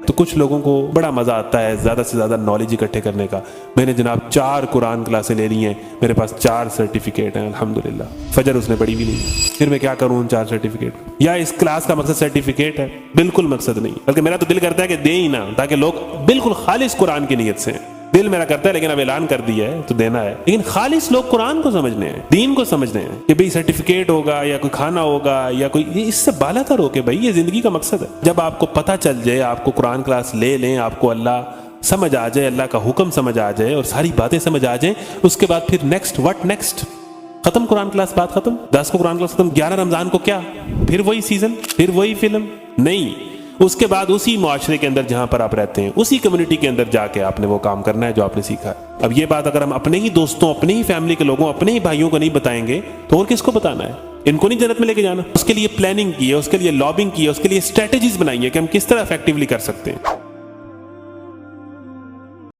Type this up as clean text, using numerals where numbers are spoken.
تو کچھ لوگوں کو بڑا مزہ آتا ہے زیادہ سے زیادہ نالج اکٹھے کرنے کا. میں نے جناب 4 قرآن کلاسیں لے لی ہیں, میرے پاس 4 سرٹیفکیٹ ہیں الحمدللہ. فجر اس نے پڑھی بھی نہیں, پھر میں کیا کروں ان 4 سرٹیفکیٹ. یا اس کلاس کا مقصد سرٹیفکیٹ ہے؟ بالکل مقصد نہیں, بلکہ میرا تو دل کرتا ہے کہ دیں ہی نہ, تاکہ لوگ بالکل خالص قرآن کی نیت سے. دل میرا کرتا ہے لیکن اب اعلان کر دیا ہے تو دینا ہے. لیکن خالص لوگ قرآن کو سمجھنے ہیں, دین کو سمجھنے ہیں کہ بھئی سرٹیفکیٹ ہوگا یا کوئی کھانا ہوگا یا کوئی, یہ اس سے بالا تر ہو کہ بھئی یہ زندگی کا مقصد ہے. جب آپ کو پتہ چل جائے, آپ کو قرآن کلاس لے لیں, آپ کو اللہ سمجھ آ جائے, اللہ کا حکم سمجھ آ جائے اور ساری باتیں سمجھ آ جائیں, اس کے بعد پھر نیکسٹ وٹ نیکسٹ, ختم قرآن کلاس, بات ختم. 10 کو قرآن کلاس ختم, 11 رمضان کو کیا پھر وہی سیزن, پھر وہی فلم نہیں. اس کے بعد اسی معاشرے کے اندر جہاں پر آپ رہتے ہیں, اسی کمیونٹی کے اندر جا کے آپ نے وہ کام کرنا ہے جو آپ نے سیکھا ہے. اب یہ بات اگر ہم اپنے ہی دوستوں, اپنے ہی فیملی کے لوگوں, اپنے ہی بھائیوں کو نہیں بتائیں گے تو اور کس کو بتانا ہے؟ ان کو نہیں جنت میں لے کے جانا. اس کے لیے پلاننگ کی ہے, اس کے لیے لابنگ کی ہے, اس کے لیے اسٹریٹجیز بنائی ہے کہ ہم کس طرح افیکٹولی کر سکتے ہیں.